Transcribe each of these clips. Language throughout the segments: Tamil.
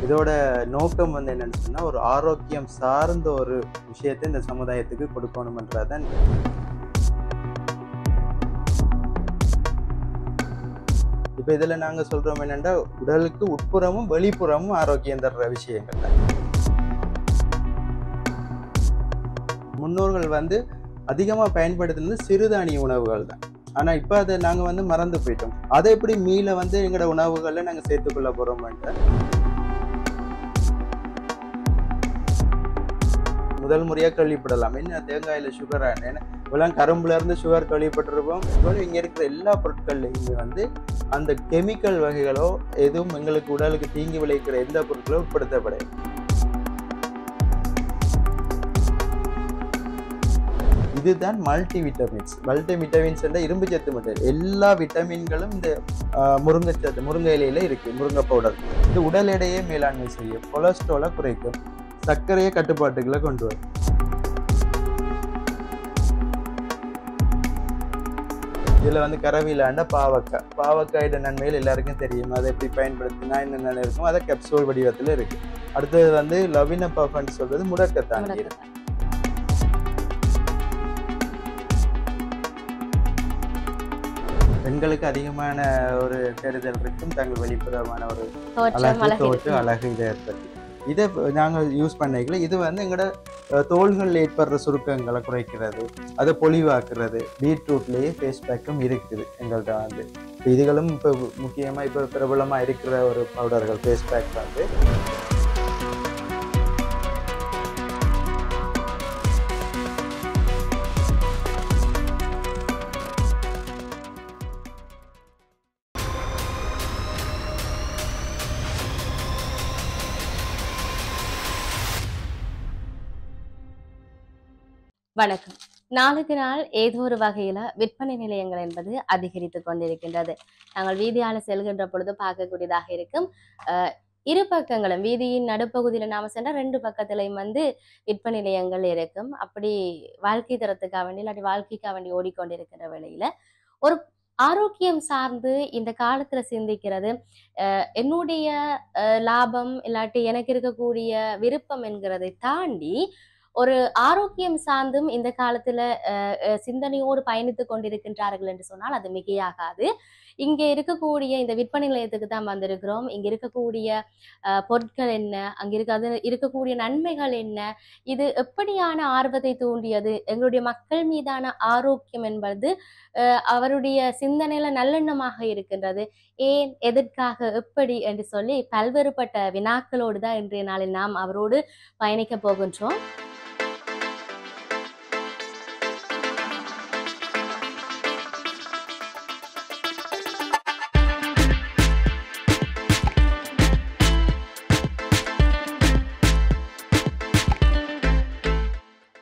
இதோட நோக்கம் வந்து என்னன்னு சொன்னா ஒரு ஆரோக்கியம் சார்ந்த ஒரு விஷயத்தை இந்த சமுதாயத்துக்கு கொடுக்கணும்ன்றதான். இப்ப இதுல நாங்க சொல்றோம் என்னன்னா உடலுக்கு உட்புறமும் வெளிப்புறமும் ஆரோக்கியம் தர்ற விஷயங்கள் தான். முன்னோர்கள் வந்து அதிகமா பயன்படுத்தினது சிறுதானிய உணவுகள் தான். ஆனா இப்ப அதை நாங்க வந்து மறந்து போயிட்டோம். அதை எப்படி மீள வந்து எங்களோட உணவுகள்ல நாங்க சேர்த்துக்கொள்ள போறோம்ன்ற முதல் முறையா கேள்விப்படலாம். என்ன தேங்காயில சுகரா? இப்பெல்லாம் கரும்புல இருந்து சுகர் கேள்விப்பட்டிருப்போம். இங்க இருக்கிற எல்லா பொருட்கள்லையுமே வந்து அந்த கெமிக்கல் வகைகளோ எதுவும் எங்களுக்கு உடலுக்கு தீங்கி விளைவிக்கிற எந்த பொருட்களோ உட்படுத்தப்படாது. இதுதான் மல்டி விட்டமின்ஸ். மல்டி விட்டமின்ஸ் என்ற இரும்பு சத்து மட்டும் எல்லா விட்டமின்களும் இந்த முருங்கை இலையில இருக்கு. முருங்கை பவுடர் இது உடல் எடையை மேலாண்மை செய்யும், கொலஸ்ட்ராலை குறைக்கும், சர்க்கரையை கட்டுப்பாட்டுக்குள்ள கொண்டு வரும். இதுல வந்து கரவிலாண்ட பாவக்காயோட நன்மைகள் எல்லாருக்கும் தெரியும். அதை எப்படி பயன்படுத்தினா என்னென்ன இருக்கும், அதை கேப்சூல் வடிவத்துல இருக்கு. அடுத்தது வந்து லவின பஃப்னு சொல்றது முடக்கத்தான் இருக்கு. பெண்களுக்கு அதிகமான ஒரு தேடுதல் இருக்கும், தங்கள் வெளிப்புறமான ஒரு அழகு இதை ஏற்படுத்தி இதை நாங்கள் யூஸ் பண்ணிக்கல. இது வந்து எங்களோட தோள்கள் ஏற்படுற சுருக்கங்களை குறைக்கிறது, அதை பொலிவாக்குறது. பீட்ரூட்லேயே ஃபேஸ் பேக்கும் இருக்குது எங்கள்கிட்ட வந்து. இதுகளும் இப்போ முக்கியமாக இப்போ பிரபலமாக இருக்கிற ஒரு பவுடர்கள் ஃபேஸ் பேக் வந்து. வணக்கம். நாளுக்கு நாள் ஏதோ ஒரு வகையில விற்பனை நிலையங்கள் என்பது அதிகரித்து கொண்டிருக்கின்றது. நாங்கள் வீதியால செல்கின்ற பொழுது பார்க்கக்கூடியதாக இருக்கும். இரு பக்கங்களும் வீதியின் நடுப்பகுதியில நாம சென்ற ரெண்டு பக்கத்திலையும் வந்து விற்பனை நிலையங்கள் இருக்கும். அப்படி வாழ்க்கை தரத்துக்காக வேண்டி இல்லாட்டி வாழ்க்கைக்காக வேண்டி ஓடிக்கொண்டிருக்கின்ற வேளையில ஒரு ஆரோக்கியம் சார்ந்து இந்த காலத்துல சிந்திக்கிறது, என்னுடைய லாபம் இல்லாட்டி எனக்கு இருக்கக்கூடிய விருப்பம் என்கிறதை தாண்டி ஒரு ஆரோக்கியம் சார்ந்தும் இந்த காலத்துல சிந்தனையோடு பயணித்து கொண்டிருக்கின்றார்கள் என்று சொன்னால் அது மிகையாகாது. இங்க இருக்கக்கூடிய இந்த விற்பனை நிலையத்துக்கு தான் வந்திருக்கிறோம். இங்க இருக்கக்கூடிய பொருட்கள் என்ன, அங்க இருக்கக்கூடிய நன்மைகள் என்ன, இது எப்படியான ஆர்வத்தை தூண்டியது, எங்களுடைய மக்கள் மீதான ஆரோக்கியம் என்பது அவருடைய சிந்தனையில நல்லெண்ணமாக இருக்கின்றது, ஏன், எதற்காக, எப்படி என்று சொல்லி பல்வேறுபட்ட வினாக்களோடு தான் இன்றைய நாளில் நாம் அவரோடு பயணிக்க போகின்றோம்.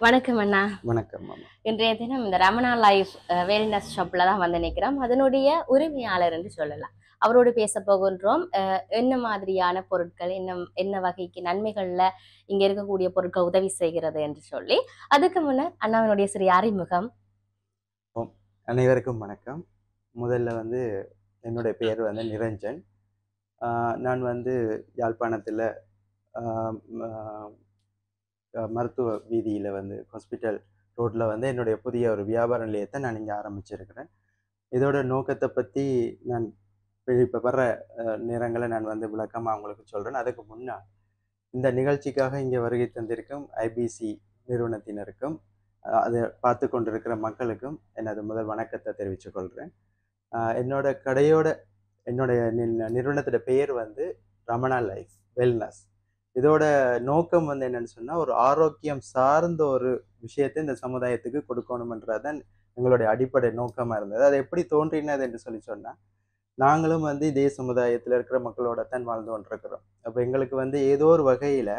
வணக்கம் அண்ணா. வணக்கம். இன்றைய தினம் இந்த ரமணா லைஃப் வெல்னஸ் ஷாப்ல தான் வந்து நிற்கிறோம். அதனுடைய உரிமையாளர் என்று சொல்லலாம். அவரோடு பேச போகின்றோம். என்ன மாதிரியான பொருட்கள், என்ன வகைக்கு நன்மைகள்ல இங்க இருக்கக்கூடிய பொருட்கள் உதவி செய்கிறது என்று சொல்லி, அதுக்கு முன்னர் அண்ணாவினுடைய சிறிய அறிமுகம். அனைவருக்கும் வணக்கம். முதல்ல வந்து என்னுடைய பெயர் வந்து நிரஞ்சன். நான் வந்து யாழ்ப்பாணத்தில் மருத்துவ வீதியில் வந்து ஹாஸ்பிட்டல் ரோட்டில் வந்து என்னுடைய புதிய ஒரு வியாபார நிலையத்தை நான் இங்கே ஆரம்பிச்சிருக்கிறேன். இதோட நோக்கத்தை பற்றி நான் இப்போ வர்ற நேரங்களை நான் வந்து விளக்கமாக அவங்களுக்கு சொல்கிறேன். அதுக்கு முன்னால் இந்த நிகழ்ச்சிக்காக இங்கே வருகை தந்திருக்கும் ஐபிசி நிறுவனத்தினருக்கும் அதை பார்த்து கொண்டிருக்கிற மக்களுக்கும் எனது முதல் வணக்கத்தை தெரிவித்துக் கொள்கிறேன். என்னுடைய நிறுவனத்தோட பெயர் வந்து ரமணா லைஃப் வெல்னஸ். இதோட நோக்கம் வந்து என்னன்னு சொன்னா ஒரு ஆரோக்கியம் சார்ந்த ஒரு விஷயத்தை இந்த சமுதாயத்துக்கு கொடுக்கணும்ன்றதான் எங்களுடைய அடிப்படை நோக்கமா இருந்தது. அது எப்படி தோன்றினது என்று சொன்னா, நாங்களும் வந்து இதே சமுதாயத்தில் இருக்கிற மக்களோட தான் வாழ்ந்து கொண்டிருக்கிறோம். அப்போ எங்களுக்கு வந்து ஏதோ ஒரு வகையில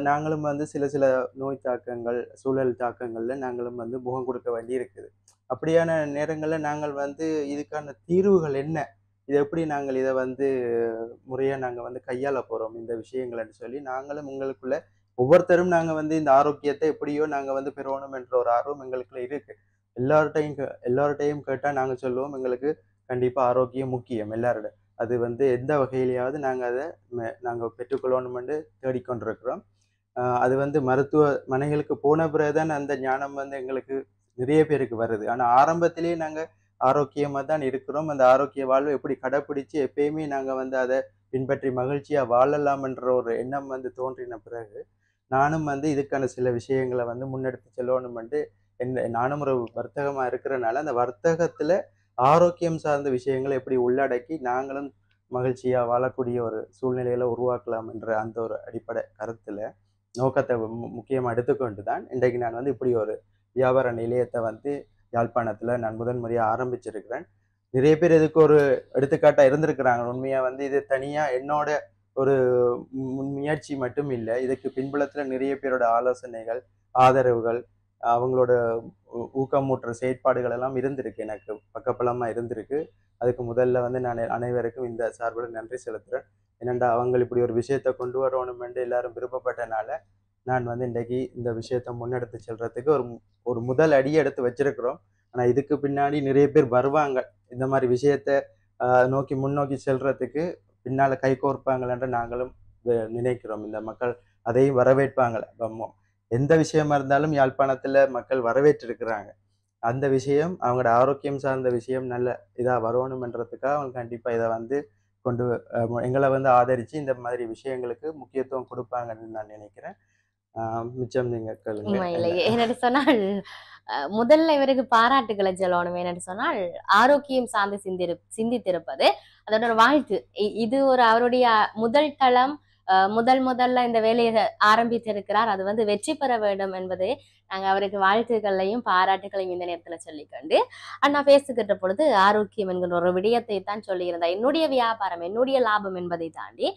நாங்களும் வந்து சில நோய் தாக்கங்கள், சூழல் தாக்கங்கள்ல நாங்களும் வந்து முகம் கொடுக்க வேண்டி இருக்குது. அப்படியான நேரங்களில் நாங்கள் வந்து இதுக்கான தீர்வுகள் என்ன, இதை எப்படி நாங்கள் இதை வந்து முறையாக நாங்கள் வந்து கையாள போகிறோம் இந்த விஷயங்கள்னு சொல்லி நாங்களும் உங்களுக்குள்ள ஒவ்வொருத்தரும் நாங்கள் வந்து இந்த ஆரோக்கியத்தை எப்படியோ நாங்கள் வந்து பெறணும் என்ற ஒரு ஆர்வம் எங்களுக்குள்ள இருக்குது. எல்லார்ட்டையும் கேட்டால் நாங்கள் சொல்லுவோம், எங்களுக்கு கண்டிப்பாக ஆரோக்கியம் முக்கியம் எல்லாரோட. அது வந்து எந்த வகையிலையாவது நாங்கள் அதை நாங்கள் பெற்றுக்கொள்ளணுமென்று தேடிக்கொண்டிருக்கிறோம். அது வந்து மருத்துவமனைகளுக்கு போன பிறகுதான் அந்த ஞானம் வந்து எங்களுக்கு நிறைய பேருக்கு வருது. ஆனா ஆரம்பத்திலேயே நாங்க ஆரோக்கியமா தான் இருக்கிறோம். அந்த ஆரோக்கிய வாழ்வை எப்படி கடைப்பிடிச்சு எப்பயுமே நாங்க வந்து அதை பின்பற்றி மகிழ்ச்சியா வாழலாம் என்ற ஒரு எண்ணம் வந்து தோன்றின பிறகு, நானும் வந்து இதுக்கான சில விஷயங்களை வந்து முன்னெடுத்து செல்லணுமென்று நானும் ஒரு வர்த்தகமா இருக்கிறனால, அந்த வர்த்தகத்துல ஆரோக்கியம் சார்ந்த விஷயங்களை எப்படி உள்ளடக்கி நாங்களும் மகிழ்ச்சியா வாழக்கூடிய ஒரு சூழ்நிலையில உருவாக்கலாம் என்ற அந்த ஒரு அடிப்படை கருத்துல நோக்கத்தை முக்கியமா எடுத்துக்கொண்டு தான் இன்றைக்கு நான் வந்து இப்படி ஒரு வியாபார நிலையத்தை வந்து யாழ்ப்பாணத்துல நான் முதன்முறையா ஆரம்பிச்சிருக்கிறேன். நிறைய பேர் இதுக்கு ஒரு எடுத்துக்காட்டா இருந்திருக்கிறாங்க. உண்மையா வந்து இது தனியா என்னோட ஒரு முயற்சி மட்டும் இல்லை. இதுக்கு பின்புலத்துல நிறைய பேரோட ஆலோசனைகள், ஆதரவுகள், அவங்களோட ஊக்கமூட்டுற செயற்பாடுகள் எல்லாம் இருந்திருக்கு. எனக்கு பக்கபலமா இருந்திருக்கு. அதுக்கு முதல்ல வந்து நான் அனைவருக்கும் இந்த சார்பில் நன்றி செலுத்துறேன். ஏனெண்டா அவங்க இப்படி ஒரு விஷயத்த கொண்டு வரணும் என்று எல்லாரும் விருப்பப்பட்டனால நான் வந்து இன்றைக்கு இந்த விஷயத்த முன்னெடுத்து செல்றதுக்கு ஒரு முதல் அடியை எடுத்து வச்சிருக்கிறோம். ஆனா இதுக்கு பின்னாடி நிறைய பேர் வருவாங்க. இந்த மாதிரி விஷயத்த நோக்கி முன்னோக்கி செல்றதுக்கு பின்னால கைகோர்ப்பாங்கள் என்று நாங்களும் நினைக்கிறோம். இந்த மக்கள் அதையும் வரவேற்பாங்கள. எந்த விஷயமா இருந்தாலும் யாழ்ப்பாணத்துல மக்கள் வரவேற்றிருக்கிறாங்க. அந்த விஷயம் அவங்களோட ஆரோக்கியம் சார்ந்த விஷயம் நல்ல இதா வரணும்ன்றதுக்காக அவங்க கண்டிப்பா இதை வந்து கொண்டு எங்களை வந்து ஆதரிச்சு இந்த மாதிரி விஷயங்களுக்கு முக்கியத்துவம் கொடுப்பாங்கன்னு நான் நினைக்கிறேன். மிச்சம் நீங்க கேளுங்க. உண்மையிலேயே என்னன்னு சொன்னால் முதல்ல இவருக்கு பாராட்டுகளை சொல்லணும். என்னன்னு சொன்னால் ஆரோக்கியம் சார்ந்து சிந்தித்திருப்பது அதோட ஒரு வாழ்த்து. இது ஒரு அவருடைய முதல் தளம். முதல்ல இந்த வேலையை ஆரம்பித்திருக்கிறார். அது வந்து வெற்றி பெற வேண்டும் என்பது நாங்க அவருக்கு வாழ்த்துக்களையும் பாராட்டுகளையும் இந்த நேரத்துல சொல்லிக்கொண்டு அண்ணா பேசுகின்ற பொழுது ஆரோக்கியம் என்கிற ஒரு விடயத்தை தான் சொல்லியிருந்தார். என்னுடைய வியாபாரம் என்னுடைய லாபம் என்பதை தாண்டி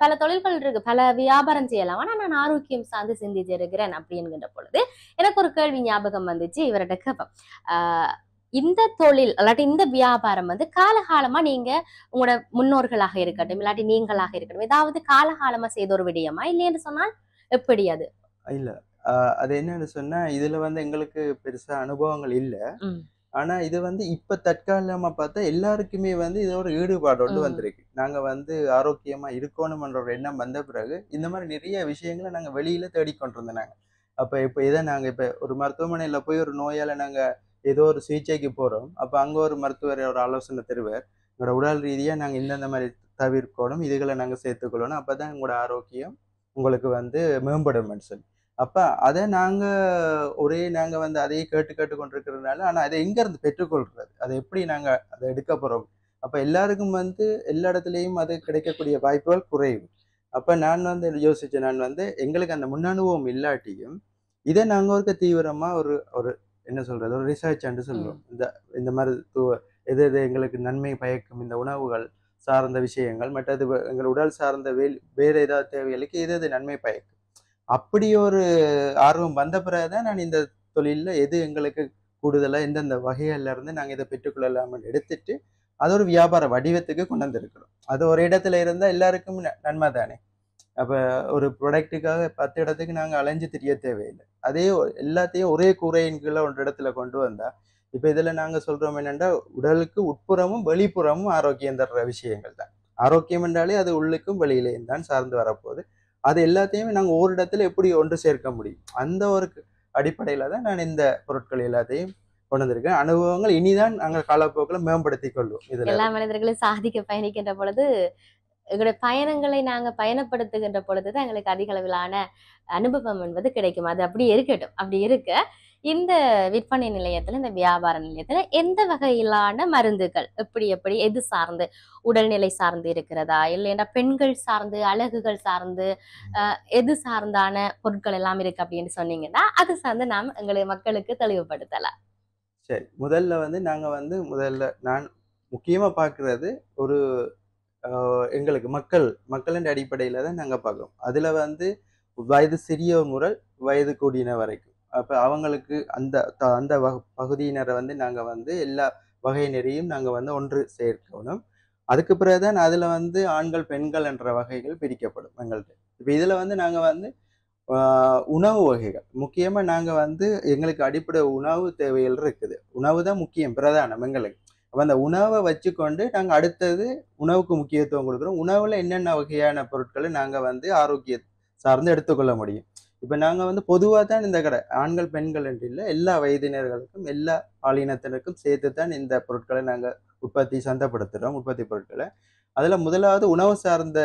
பல தொழில்கள் இருக்கு, பல வியாபாரம் செய்யலாம், ஆனா நான் ஆரோக்கியம் சார்ந்து சிந்திச்சிருக்கிறேன் அப்படிங்கிற பொழுது எனக்கு ஒரு கேள்வி ஞாபகம் வந்துச்சு. இவர்கிட்ட கேட்பேன், இந்த தொழில் இல்லாட்டி இந்த வியாபாரம் வந்து காலகாலமா நீங்க உங்களோட முன்னோர்களாக இருக்கட்டும் இல்லாட்டி நீங்களாக இருக்கட்டும் ஏதாவது காலகாலமா செய்த ஒரு விடயமா இல்லைன்னு சொன்னால் எப்படி அது? இல்ல அது என்னன்னு சொன்னா இதுல வந்து எங்களுக்கு பெருசா அனுபவங்கள் இல்ல. ஆனா இது வந்து இப்ப தற்காலமா பார்த்தா எல்லாருக்குமே வந்து இது ஒரு ஈடுபாடோடு வந்திருக்கு. நாங்க வந்து ஆரோக்கியமா இருக்கணும்ன்ற ஒரு எண்ணம் வந்த பிறகு இந்த மாதிரி நிறைய விஷயங்களை நாங்க வெளியில தேடிக்கொண்டிருந்தோம். நாங்க அப்ப இப்ப இதை நாங்க இப்ப ஒரு மருத்துவமனையில போய் ஒரு நோயால நாங்க ஏதோ ஒரு சிகிச்சைக்கு போறோம். அப்ப அங்க ஒரு மருத்துவர் ஒரு ஆலோசனை தருவார். எங்களோட உடல் ரீதியா நாங்க இந்தந்த மாதிரி தவிர்க்கணும், இதுகளை நாங்க சேர்த்துக்கொள்ளணும், அப்பதான் உங்களோட ஆரோக்கியம் உங்களுக்கு வந்து மேம்படும் சொல்லி. அப்ப அதை நாங்க வந்து அதையே கேட்டு கொண்டிருக்கிறதுனால, ஆனா அதை எங்க இருந்து பெற்றுக்கொள்றது, அதை எப்படி நாங்க அதை எடுக்க போறோம்? அப்ப எல்லாருக்கும் வந்து எல்லா இடத்துலயும் அது கிடைக்கக்கூடிய வாய்ப்புகள் குறைவு. அப்ப நான் வந்து யோசிச்சேன், நான் வந்து எங்களுக்கு அந்த முன் அனுபவம் இல்லாட்டியும் இதை நாங்க ஒரு தீவிரமா ஒரு ஒரு என்ன சொல்றது, ஒரு ரிசர்ச் என்று சொல்லுவோம். இந்த மாதிரி எது எது எங்களுக்கு நன்மை பயக்கும் இந்த உணவுகள் சார்ந்த விஷயங்கள், மற்றது எங்கள் உடல் சார்ந்த வேறு ஏதாவது தேவைகளுக்கு எது எது நன்மை பயக்கும், அப்படி ஒரு ஆர்வம் வந்த பிறகுதான் நான் இந்த தொழிலில் எது எங்களுக்கு கூடுதலாக எந்தெந்த வகைகள்ல இருந்து நாங்கள் இதை பெற்றுக்கொள்ளலாம்னு எடுத்துட்டு அது ஒரு வியாபார வடிவத்துக்கு கொண்டு வந்திருக்கிறோம். அது ஒரு இடத்துல இருந்தால் எல்லாருக்கும் நன்மை தானே. அப்போ ஒரு ப்ராடக்ட்டுக்காக 10 இடத்துக்கு நாங்கள் அலைஞ்சு தெரிய தேவையில்லை. அதே எல்லாத்தையும் ஒரே கூரையின் கீழே ஒரு இடத்துல கொண்டு வந்தா, இப்போ இதில் நாங்கள் சொல்றோம் என்னென்னா, உடலுக்கு உட்புறமும் வெளிப்புறமும் ஆரோக்கியம் தர்ற விஷயங்கள் தான். ஆரோக்கியம் என்றாலே அது உள்ளுக்கும் வெளியிலேயும் தான் சார்ந்து வரப்போகுது. அது எல்லாத்தையுமே நாங்கள் ஒரு இடத்துல எப்படி ஒன்று சேர்க்க முடியும், அந்த ஒரு அடிப்படையில தான் நான் இந்த பொருட்கள் எல்லாத்தையும் கொண்டு வந்திருக்கேன். அனுபவங்கள் இனிதான் நாங்கள் காலப்போக்கில் மேம்படுத்தி கொள்வோம். இதில் எல்லா மனிதர்களும் சாதிக்க பயணிக்கின்ற பொழுது எங்களுடைய பயணங்களை நாங்க பயணப்படுத்துகின்ற பொழுதுதான் எங்களுக்கு அதிக அளவிலான அனுபவம் என்பது கிடைக்கும். அது அப்படி இருக்கட்டும். அப்படி இருக்க இந்த விற்பனை நிலையத்துல இந்த வியாபார நிலையத்துல எந்த வகையிலான மருந்துகள் எப்படி எது சார்ந்து, உடல்நிலை சார்ந்து இருக்கிறதா இல்லைன்னா பெண்கள் சார்ந்து அழகுகள் சார்ந்து எது சார்ந்தான பொருட்கள் எல்லாம் இருக்கு அப்படின்னு சொன்னீங்கன்னா அது சார்ந்து நாம் எங்களுடைய மக்களுக்கு தெளிவுபடுத்தலாம். சரி, முதல்ல நான் முக்கியமா பார்க்கறது ஒரு எங்களுக்கு மக்களின் அடிப்படையில தான் நாங்க பார்க்கிறோம். அதுல வந்து வயது சிறியவர் முதல் வயது கூடின வரைக்கும், அப்ப அவங்களுக்கு அந்த பகுதியினரை வந்து நாங்க வந்து எல்லா வகையினரையும் நாங்க வந்து ஒன்று சேர்க்கணும். அதுக்கு பிறகுதான் அதுல வந்து ஆண்கள் பெண்கள் என்ற வகைகள் பிரிக்கப்படும் எங்கள்கிட்ட. இப்ப இதுல வந்து நாங்க வந்து உணவு வகைகள் முக்கியமா நாங்க வந்து எங்களுக்கு அடிப்படை உணவு தேவைகள் இருக்குது. உணவு தான் முக்கியம், பிரதானம் எங்களுக்கு. அப்ப அந்த உணவை வச்சுக்கொண்டு நாங்க அடுத்தது உணவுக்கு முக்கியத்துவம் கொடுக்குறோம். உணவுல என்னென்ன வகையான பொருட்களை நாங்க வந்து ஆரோக்கிய சார்ந்து எடுத்துக்கொள்ள முடியும். இப்ப நாங்க வந்து பொதுவா தான் இந்த கடை ஆண்கள், பெண்கள் என்று இல்ல, எல்லா வயதினர்களுக்கும், எல்லா பாலினத்தினருக்கும் சேர்த்து தான் இந்த பொருட்களை நாங்க சந்தைப்படுத்துறோம், உற்பத்தி பொருட்கள. அதுல முதலாவது உணவு சார்ந்த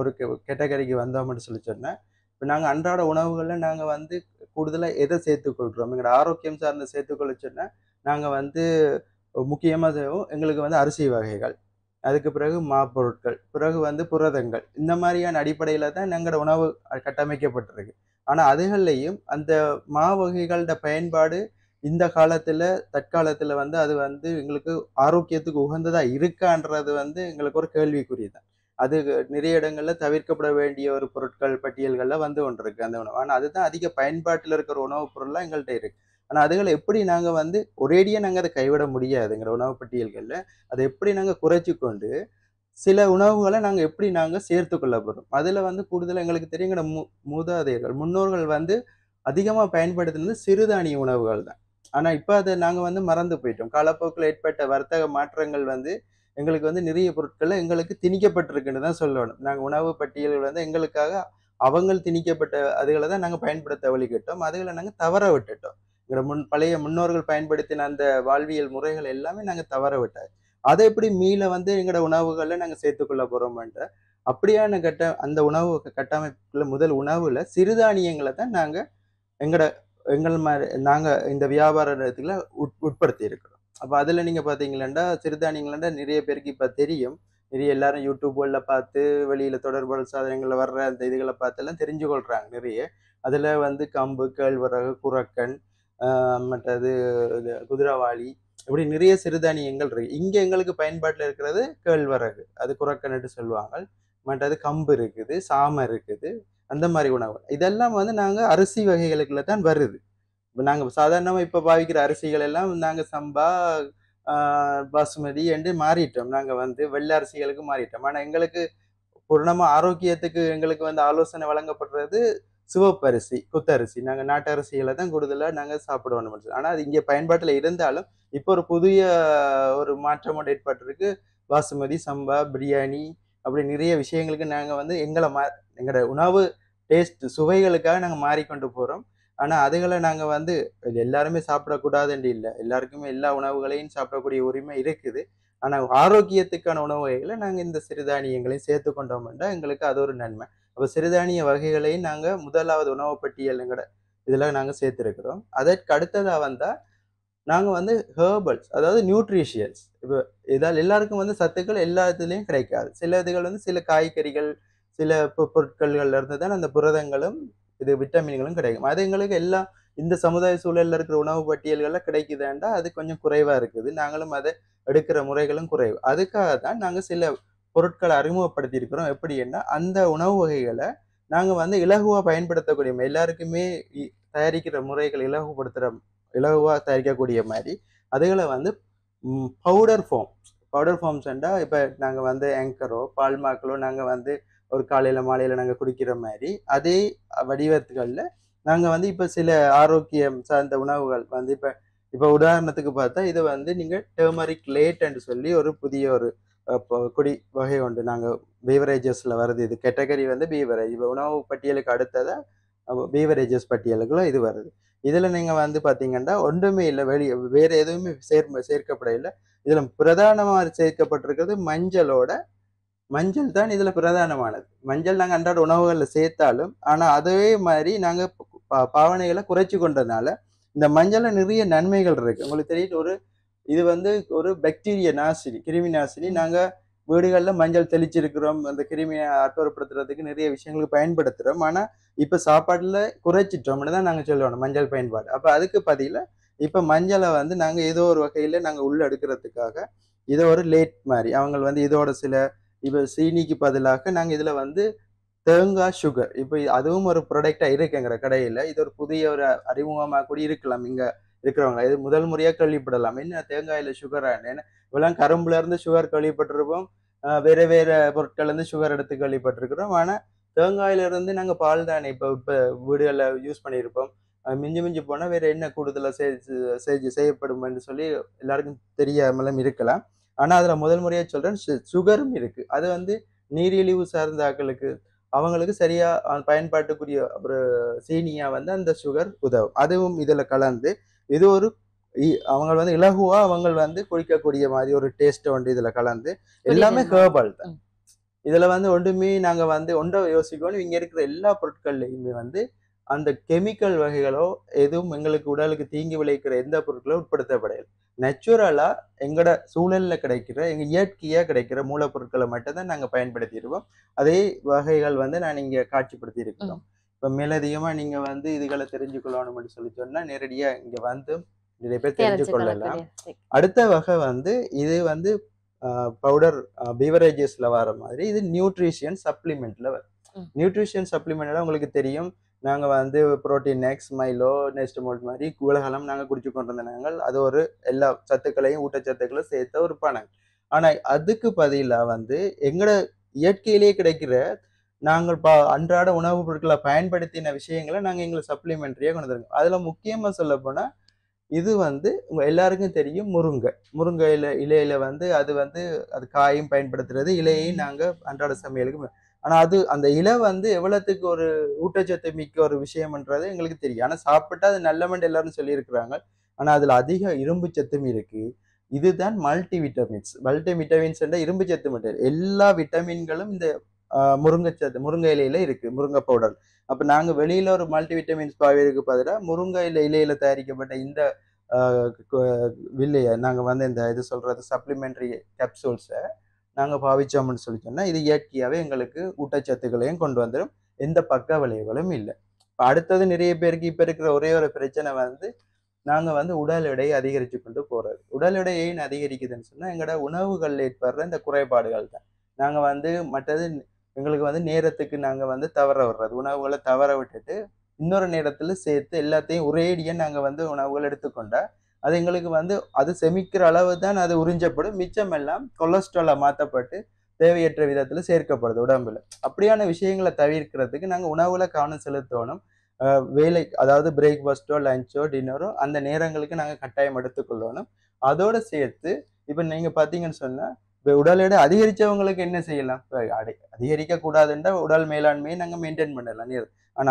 ஒரு கேட்டகரிக்கு வந்தோம்னு சொல்லி சொன்னா, இப்ப நாங்க அன்றாட உணவுகள்ல நாங்க வந்து கூடுதலா எதை சேர்த்துக்கொள்றோம்? எங்களோட ஆரோக்கியம் சார்ந்த சேர்த்துக்கொள்ள சொன்னா, நாங்க வந்து முக்கியமா எங்களுக்கு வந்து அரிசி வகைகள், அதுக்கு பிறகு மாப்பொருட்கள், பிறகு வந்து புரதங்கள். இந்த மாதிரியான அடிப்படையில தான் எங்களோட உணவு கட்டமைக்கப்பட்டிருக்கு. ஆனா அதுகள்லயும் அந்த வகைகளோட பயன்பாடு இந்த காலத்துல, தற்காலத்துல வந்து அது வந்து எங்களுக்கு ஆரோக்கியத்துக்கு உகந்ததா இருக்கான்றது வந்து எங்களுக்கு ஒரு கேள்விக்குறி தான். அது நிறைய இடங்கள்ல தவிர்க்கப்பட வேண்டிய ஒரு பொருட்கள் பட்டியல்கள்ல வந்து கொண்டிருக்கு அந்த உணவு. ஆனா அதுதான் அதிக பயன்பாட்டுல இருக்கிற உணவுப் பொருள்லாம் எங்கள்ட்ட இருக்கு. ஆனா அதுகள எப்படி நாங்க வந்து ஒரேடியா நாங்க அத கைவிட முடியாது எங்களோட உணவு பட்டியல்கள்ல. அத எப்படி நாங்க குறைச்சு கொண்டு, சில உணவுகள நாங்க எப்படி நாங்க சேர்த்துக் கொள்ள போறோம். அதுல வந்து கூடுதலா எங்களுக்கு தெரியும் எங்களோட மூதாதையர்கள், முன்னோர்கள் வந்து அதிகமா பயன்படுத்தினது சிறுதானிய உணவுகள் தான். ஆனா இப்ப அத நாங்க வந்து மறந்து போயிட்டோம். காலப்போக்குல ஏற்பட்ட வர்த்தக மாற்றங்கள் வந்து எங்களுக்கு வந்து நிறைய பொருட்கள்ல எங்களுக்கு திணிக்கப்பட்டிருக்குன்னு தான் சொல்லணும். நாங்க உணவு பட்டியல்கள் வந்து எங்களுக்காக அவங்கள் திணிக்கப்பட்ட அதுகள தான் நாங்க பயன்படுத்த வழிகிட்டோம். அதுகள நாங்க தவற விட்டுட்டோம். எங்களோட பழைய முன்னோர்கள் பயன்படுத்தின அந்த வாழ்வியல் முறைகள் எல்லாமே நாங்க தவற விட்டாச்சு. அத எப்படி மீள வந்து எங்களோட உணவுகள்ல நாங்க சேர்த்துக்கொள்ள போறோம்ன்ற அப்படியான அந்த உணவு கட்டமைப்புல முதல் உணவுல சிறுதானியங்கள தான் நாங்க எங்கட எங்கள் மாரி நாங்க இந்த வியாபார நிலையத்துல உட்படுத்தி இருக்கிறோம். அப்ப அதுல நீங்க பார்த்தீங்களா, சிறுதானியங்கள்னா நிறைய பேருக்கு இப்ப தெரியும். நிறைய எல்லாரும் யூடியூப்கள்ல பார்த்து, வெளியில தொடர்பு சாதனங்கள்ல வர்ற அந்த இதுகள பார்த்துலாம் தெரிஞ்சு கொள்றாங்க நிறைய. அதுல வந்து கம்பு, கேழ்வரகு, குரக்கன், மற்றது இது குதிரைவாலி, இப்படி நிறைய சிறுதானியங்கள் இருக்கு. இங்க எங்களுக்கு பயன்பாட்டுல இருக்கிறது கேழ்வரகு. அது குரக்கன்னுட்டு சொல்லுவாங்க. மற்றது கம்பு இருக்குது, சாமை இருக்குது. அந்த மாரி உணவு. இதெல்லாம் வந்து நாங்க அரிசி வகைகளுக்குள்ள தான் வருது. இப்ப நாங்க சாதாரணமா இப்ப பாவிக்கிற அரிசிகள் எல்லாம் நாங்க சம்பா, ஆ பாசுமதி என்று மாறிட்டோம். நாங்க வந்து வெள்ளை அரிசிகளுக்கு மாறிட்டோம். ஆனா எங்களுக்கு பூரணமா ஆரோக்கியத்துக்கு எங்களுக்கு வந்து ஆலோசனை வழங்கப்படுறது சிவப்பரிசி, குத்தரிசி. நாங்க நாட்டு அரிசிகள தான் கூடுதலா நாங்க சாப்பிடுவோம். ஆனா அது இங்க பயன்பாட்டுல இருந்தாலும், இப்போ ஒரு புதிய ஒரு மாற்றம் ஒன்று ஏற்பட்டிருக்கு. பாசுமதி, சம்பா, பிரியாணி அப்படி நிறைய விஷயங்களுக்கு நாங்க வந்து எங்களோட உணவு டேஸ்ட் சுவைகளுக்காக நாங்க மாறிக்கொண்டு போறோம். ஆனா அதுகள நாங்க வந்து எல்லாருமே சாப்பிடக்கூடாதுன்னு இல்ல. எல்லாருக்குமே எல்லா உணவுகளையும் சாப்பிடக்கூடிய உரிமை இருக்குது. ஆனா ஆரோக்கியத்துக்கான உணவு வகைகள நாங்க இந்த சிறுதானியங்களையும் சேர்த்துக் கொண்டோம்னா எங்களுக்கு அது ஒரு நன்மை. அப்ப சிறுதானிய வகைகளையும் நாங்க முதலாவது உணவு பட்டியல் இதுல நாங்க சேர்த்திருக்கிறோம். அதற்கு அடுத்ததா வந்தா நாங்க வந்து ஹெர்பல்ஸ், அதாவது நியூட்ரிஷியன்ஸ். இப்ப இதால் எல்லாருக்கும் வந்து சத்துக்கள் எல்லா இதுலயும் கிடைக்காது. சில இதுகள் வந்து சில காய்கறிகள், சில பொருட்கள்கள்ல இருந்து தான் அந்த புரதங்களும், விட்டமின்களும் கிடைக்கும். அது எங்களுக்கு எல்லாம் இந்த சமுதாய சூழல்ல இருக்கிற உணவு பட்டியல்கள்ல கிடைக்குதாண்டா, அது கொஞ்சம் குறைவா இருக்குது. நாங்களும் அத எடுக்கிற முறைகளும் குறைவு. அதுக்காக தான் நாங்க சில பொருட்கள அறிமுகப்படுத்தி இருக்கிறோம். எப்படின்னா, அந்த உணவு வகைகள நாங்க வந்து இலகுவா பயன்படுத்தக்கூடிய எல்லாருக்குமே தயாரிக்கிற முறைகள் இலகுவா தயாரிக்கக்கூடிய மாரி, அதுகள வந்து பவுடர் ஃபார்ம்ஸ்ண்டா இப்ப நாங்க வந்து ஆங்கரோ, பால்மாக்களோ நாங்க வந்து ஒரு காலையில, மாலையில நாங்க குடிக்கிற மாரி, அதே வடிவத்துகள்ல நாங்க வந்து இப்ப சில ஆரோக்கியம் சார்ந்த உணவுகள் வந்து இப்ப இப்ப உதாரணத்துக்கு பார்த்தா, இது வந்து நீங்க டர்மரிக் லேட் என்று சொல்லி ஒரு புதிய ஒரு குடி வகை உண்டு. நாங்க பீவரேஜஸ்ல வருது இது. கேட்டகரி வந்து பீவரேஜ். இப்ப உணவு பட்டியலுக்கு அடுத்ததா பீவரேஜஸ் பட்டியலுக்குள்ள இது வருது. இதுல நீங்க வந்து பார்த்தீங்கன்னா, ஒன்றுமே இல்ல. வேற எதுவுமே சேர்க்கப்பட இல்ல. இதுல பிரதானமா சேர்க்கப்பட்டிருக்கிறது மஞ்சள் தான் இதுல பிரதானமானது. மஞ்சள் நாங்க அன்றாட உணவுகள்ல சேர்த்தாலும், ஆனா அதே மாரி நாங்க பாவனைகள குறைச்சு கொண்டதுனால, இந்த மஞ்சள்ல நிறைய நன்மைகள் இருக்கு. உங்களுக்கு தெரியும், இது வந்து ஒரு பாக்டீரியா நாசினி, கிருமி நாசினி. நாங்க வீடுகள்ல மஞ்சள் தெளிச்சிருக்கிறோம். அந்த கிருமியை அப்புறப்படுத்துறதுக்கு நிறைய விஷயங்களுக்கு பயன்படுத்துறோம். ஆனா, இப்ப சாப்பாட்டுல குறைச்சிட்டோம்னு தான் நாங்க சொல்லணும் மஞ்சள் பயன்பாடு. அப்ப அதுக்கு பதிலா இப்ப மஞ்சள வந்து நாங்க ஏதோ ஒரு வகையில நாங்க உள்ள எடுக்கிறதுக்காக, இத ஒரு லேட் மாரி அவங்க வந்து இதோட சில இப்ப சீனிக்கு பதிலாக நாங்க இதுல வந்து தேங்காய் சுகர், இப்ப அதுவும் ஒரு ப்ராடக்ட்டா இருக்கு எங்கட கடையில. இது ஒரு புதிய ஒரு அறிமுகமா கூட இருக்கலாம் இங்க இருக்கிறவங்க. இது முதல் முறையா கேள்விப்படலாம். என்ன தேங்காயில சுகரான்னு? ஏன்னா இப்பலாம் கரும்புல இருந்து சுகர் கேள்விப்பட்டிருப்போம். வேற வேற பொருட்கள்ல இருந்து சுகர் எடுத்து கேள்விப்பட்டிருக்கிறோம். ஆனா தேங்காயில இருந்து நாங்க பால் தானே இப்ப இப்ப வீடுகள்ல யூஸ் பண்ணியிருப்போம். மிஞ்சி மிஞ்சி போனா வேற என்ன கூடுதலா செய்யப்படும் என்று சொல்லி எல்லாருக்கும் தெரியாமலும் இருக்கலாம். ஆனா அதுல முதல் முறையா சொல்றேன், சுகரும் இருக்கு. அது வந்து நீரிழிவு சார்ந்த ஆட்களுக்கு அவங்களுக்கு சரியா பயன்பாட்டுக்குரிய ஒரு சீனியா வந்து அந்த சுகர் உதவும். அதுவும் இதுல கலந்து இது ஒரு அவங்க வந்து இலகுவா அவங்க வந்து குடிக்கக்கூடிய மாதிரி ஒரு டேஸ்ட் வந்து இதுல கலந்து எல்லாமே ஹேர்பல் தான். இதுல வந்து ஒன்றுமே நாங்க வந்து ஒன்றை யோசிக்கணும், இங்க இருக்கிற எல்லா பொருட்கள்லையுமே வந்து அந்த கெமிக்கல் வகைகளோ எதுவும் எங்களுக்கு உடலுக்கு தீங்கு விளைவிக்கிற எந்த பொருட்களும் உட்படுத்தப்படையாது. நேச்சுரலா எங்கட சூழல்ல கிடைக்கிற எங்க இயற்கையா கிடைக்கிற மூலப்பொருட்களை மட்டும்தான் நாங்க பயன்படுத்தியிருக்கோம். அதே வகைகள் வந்து நான் இங்க காட்சிப்படுத்தி இருக்கிறோம். இப்ப மேலதிகமா நீங்க வந்து இதுகளை தெரிஞ்சுக்கொள்ளணும்னு சொல்லி சொன்னா நேரடியா இங்க வந்து நிறைய பேர் தெரிஞ்சு கொள்ளலாம். அடுத்த வகை வந்து இது வந்து பவுடர் பீவரேஜஸ்ல வர மாதிரி இது நியூட்ரிஷியன் சப்ளிமெண்ட்ல வரும். நியூட்ரிஷியன் சப்ளிமெண்ட்ல உங்களுக்கு தெரியும், நாங்க வந்து புரோட்டீன் எக்ஸ் மைலோ நெஸ்டமோல்ட் மாதிரி உலகம் நாங்க குடிச்சு கொண்டிருந்த நாங்கள் அது ஒரு எல்லா சத்துக்களையும் ஊட்டச்சத்துக்களும் சேர்த்த ஒரு பணம். ஆனா அதுக்கு பதிலா வந்து எங்கட இயற்கையிலேயே கிடைக்கிற நாங்கள் அன்றாட உணவுப் பொருட்களை பயன்படுத்தின விஷயங்களை நாங்க எங்களுக்கு சப்ளிமெண்ட்ரியா கொண்டு வந்துருக்கோம். அதுல முக்கியமா சொல்ல போனா இது வந்து உங்க எல்லாருக்கும் தெரியும் முருங்கை இலையில வந்து அது காயும் பயன்படுத்துறது, இலையையும் நாங்க அன்றாட சமையலுக்கு. ஆனா அது அந்த இலை வந்து எவ்வளவுக்கு ஒரு ஊட்டச்சத்து மிக்க ஒரு விஷயம்ன்றது எங்களுக்கு தெரியும். ஆனா சாப்பிட்டா அது நல்லமென்று எல்லாரும் சொல்லியிருக்கிறாங்க. ஆனா அதுல அதிக இரும்பு சத்தும் இருக்கு. இதுதான் மல்டி விட்டமின்ஸ் என்ற இரும்பு சத்து மட்டும் எல்லா விட்டமின்களும் இந்த முருங்கை இலையில இருக்கு, முருங்கை பவுடர். அப்ப நாங்க வெளியில ஒரு மல்டி விட்டமின்ஸ் பாவிற்கு பதிலா முருங்கை இலையில தயாரிக்கப்பட்ட இந்த வில்லைய நாங்க வந்து இந்த இது சொல்றது சப்ளிமெண்டரி கேப்சூல்ஸை நாங்க பாவிச்சோம்னு சொல்லி சொன்னா இது இயற்கையாவே எங்களுக்கு ஊட்டச்சத்துக்களையும் கொண்டு வந்துடும், எந்த பக்க விளைவுகளும் இல்லை. அடுத்தது நிறைய பேருக்கு இப்ப இருக்கிற ஒரே ஒரு பிரச்சனை வந்து நாங்க வந்து உடல் எடையை அதிகரிச்சு கொண்டு போறது. உடல் எடை ஏன் அதிகரிக்குதுன்னு சொன்னா எங்களோட உணவுகள் ஏற்படுற இந்த குறைபாடுகள் தான். நாங்க வந்து மற்றது எங்களுக்கு வந்து நேரத்துக்கு நாங்க வந்து தவற விடுறது, உணவுகளை தவற விட்டுட்டு இன்னொரு நேரத்துல சேர்த்து எல்லாத்தையும் ஒரேடியா நாங்க வந்து உணவுகள் எடுத்துக்கொண்டா அது எங்களுக்கு வந்து அது செமிக்கிற அளவு தான் அது உறிஞ்சப்படும், மிச்சம் எல்லாம் கொலஸ்ட்ராலா மாற்றப்பட்டு தேவையற்ற விதத்துல சேர்க்கப்படுது உடம்புல. அப்படியான விஷயங்களை தவிர்க்கிறதுக்கு நாங்க உணவுல கவனம் செலுத்தணும். வேலை அதாவது பிரேக்ஃபாஸ்டோ லஞ்சோ டின்னரோ அந்த நேரங்களுக்கு நாங்க கட்டாயம் எடுத்துக்கொள்ளணும். அதோட சேர்த்து இப்ப நீங்க பாத்தீங்கன்னு சொன்னா இப்போ உடல் எடை அதிகரிச்சவங்களுக்கு என்ன செய்யலாம், அதிகரிக்க கூடாதுன்றா உடல் மேலாண்மையை நாங்க மெயின்டைன் பண்ணலாம். ஆனா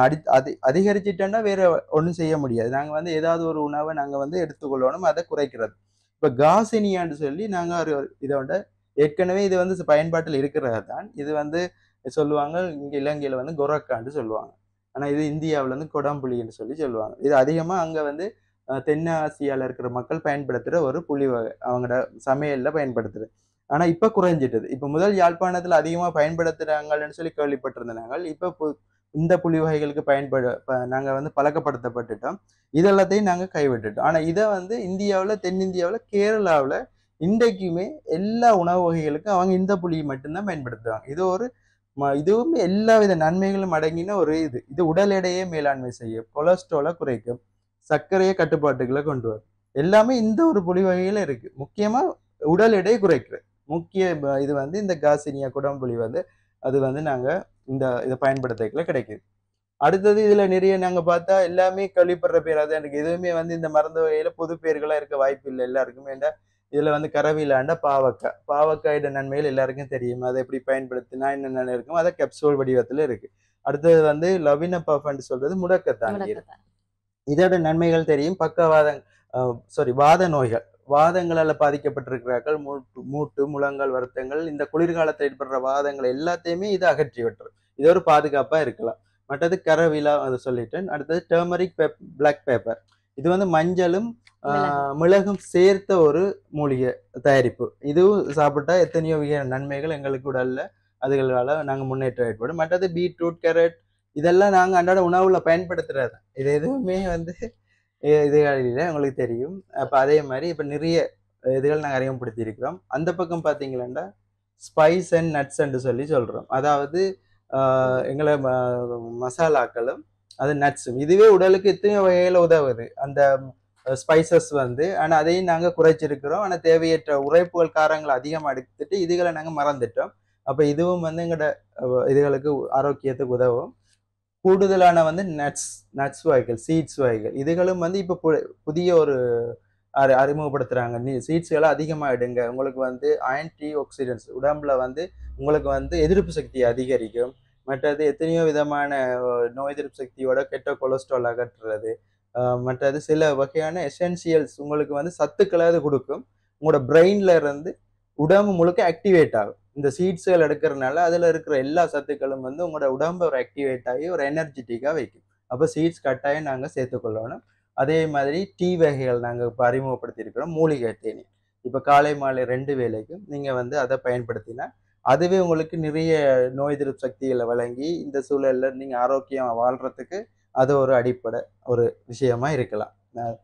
அதிகரிச்சிட்டோம்னா வேற ஒன்றும் செய்ய முடியாது. நாங்க வந்து ஏதாவது ஒரு உணவை நாங்க வந்து எடுத்துக்கொள்ளணும், அதை குறைக்கிறது. இப்ப காசினியான்னு சொல்லி நாங்க ஒரு இதோட ஏற்கனவே இது வந்து பயன்பாட்டில் இருக்கிறது தான். இது வந்து சொல்லுவாங்க இங்க இலங்கையில வந்து கொரக்கான்னு சொல்லுவாங்க, ஆனா இது இந்தியாவில வந்து கொடம்புளின்னு சொல்லி சொல்லுவாங்க. இது அதிகமா அங்க வந்து தென்னாசியால இருக்கிற மக்கள் பயன்படுத்துற ஒரு புளி வகை, அவங்களோட சமையல்ல பயன்படுத்துறது. ஆனா இப்ப குறைஞ்சிட்டது. இப்ப முதல் யாழ்ப்பாணத்துல அதிகமா பயன்படுத்துறாங்கன்னு சொல்லி கேள்விப்பட்டிருந்தாங்க. இப்ப இந்த புலி வகைகளுக்கு நாங்க வந்து பழக்கப்படுத்தப்பட்டுட்டோம். இதெல்லாத்தையும் நாங்க கைவிட்டுட்டோம். ஆனா இதை வந்து இந்தியாவில் தென்னிந்தியாவில் கேரளாவில் இன்றைக்குமே எல்லா உணவு வகைகளுக்கும் அவங்க இந்த புளியை மட்டும்தான் பயன்படுத்துவாங்க. இதுவும் எல்லா வித நன்மைகளும் அடங்கின ஒரு இது உடல் எடையே மேலாண்மை செய்யும், கொலஸ்ட்ராலை குறைக்கும், சர்க்கரையை கட்டுப்பாட்டுகளை கொண்டு வரும். எல்லாமே இந்த ஒரு புளி வகையில இருக்கு. முக்கியமா உடல் எடையை குறைக்கிறது முக்கிய இது வந்து இந்த காசினியா குடம்புளி வந்து அது வந்து நாங்க இதை பயன்படுத்திக்கல கிடைக்குது. அடுத்தது இதுல நிறைய நாங்க பார்த்தா எல்லாமே கேள்விப்படுற பேரா தான் இருக்கு. எதுவுமே வந்து இந்த மருந்து வகையில பொது பேர்களா இருக்க வாய்ப்பு இல்லை எல்லாருக்குமே. இதுல வந்து கரவிலாண்ட பாவக்காயோட நன்மைகள் எல்லாருக்கும் தெரியும், அதை எப்படி பயன்படுத்தினா என்னென்ன இருக்கும், அதை கேப்சூல் வடிவத்துல இருக்கு. அடுத்தது வந்து லவின பஃப்ன்னு சொல்றது முடக்கத்தான். இதோட நன்மைகள் தெரியும். வாத நோய்கள், வாதங்களால பாதிக்கப்பட்டிருக்கிறார்கள், மூட்டு முழங்கால் வருத்தங்கள், இந்த குளிர்காலத்தில் ஏற்படுற வாதங்கள் எல்லாத்தையுமே இது அகற்றி விட்டுரும். இது ஒரு பாதுகாப்பா இருக்கலாம். மற்றது கரவிலா அதை சொல்லிட்டேன். அடுத்தது டர்மரிக் பிளாக் பேப்பர், இது வந்து மஞ்சளும் மிளகும் சேர்த்த ஒரு மூலிகை தயாரிப்பு. இதுவும் சாப்பிட்டா எத்தனையோ நன்மைகள் எங்களுக்கு உடல்ல அதுகளால நாங்க முன்னேற்றம் ஏற்படும். மற்றது பீட்ரூட் கேரட் இதெல்லாம் நாங்க அன்றாட உணவுல பயன்படுத்துறது. இது எதுவுமே வந்து இதுகளில உங்களுக்கு தெரியும். அப்ப அதே மாதிரி இப்ப நிறைய இதுகள் நாங்கள் அறிமுகப்படுத்தி இருக்கிறோம். அந்த பக்கம் பாத்தீங்கன்னா ஸ்பைஸ் அண்ட் நட்ஸ் என்று சொல்லி சொல்றோம். அதாவது எங்களை மசாலாக்களும் அது நட்ஸும் இதுவே உடலுக்கு எத்தனையோ வகையில உதவுது அந்த ஸ்பைசஸ் வந்து. ஆனா அதையும் நாங்க குறைச்சிருக்கிறோம். ஆனா தேவையற்ற உரைப்புகள் காரங்களை அதிகமாக எடுத்துட்டு இதுகளை நாங்க மறந்துட்டோம். அப்ப இதுவும் வந்து எங்களோட இதுகளுக்கு ஆரோக்கியத்துக்கு உதவும். கூடுதலான வந்து நட்ஸ் வகைகள், சீட்ஸ் வகைகள் இதுகளும் வந்து இப்போ புதிய ஒரு அறிமுகப்படுத்துறாங்க. சீட்ஸ்களை அதிகமா எடுங்க. உங்களுக்கு வந்து ஆன்டி ஆக்சிடென்ட்ஸ் உடம்புல வந்து உங்களுக்கு வந்து எதிர்ப்பு சக்தியை அதிகரிக்கும். மற்றது எத்தனையோ விதமான நோய் எதிர்ப்பு சக்தியோட கெட்ட கொலஸ்ட்ரால் அகற்றுறது. மற்றது சில வகையான எசென்சியல்ஸ் உங்களுக்கு வந்து சத்துக்களை அது கொடுக்கும். உங்களோட பிரெயின்ல இருந்து உடம்பு முழுக்க ஆக்டிவேட் ஆகும். இந்த சீட்ஸ்கள் எடுக்கிறதுனால அதுல இருக்கிற எல்லா சத்துக்களும் வந்து உங்களோட உடம்பை ஒரு ஆக்டிவேட் ஆகி ஒரு எனர்ஜெட்டிக்கா வைக்கும். அப்போ சீட்ஸ் கட்டாயம் நாங்க சேர்த்துக்கொள்ளணும். அதே மாதிரி டீ வகைகள் நாங்க இப்போ அறிமுகப்படுத்தி இருக்கிறோம். மூலிகை தேநீர் இப்போ காலை மாலை 2 வேளைக்கும் நீங்க வந்து அதை பயன்படுத்தினா அதுவே உங்களுக்கு நிறைய நோய் எதிர்ப்பு சக்திகளை வழங்கி இந்த சூழல்ல நீங்க ஆரோக்கியமா வாழ்றதுக்கு அது ஒரு அடிப்படை ஒரு விஷயமா இருக்கலாம். வேற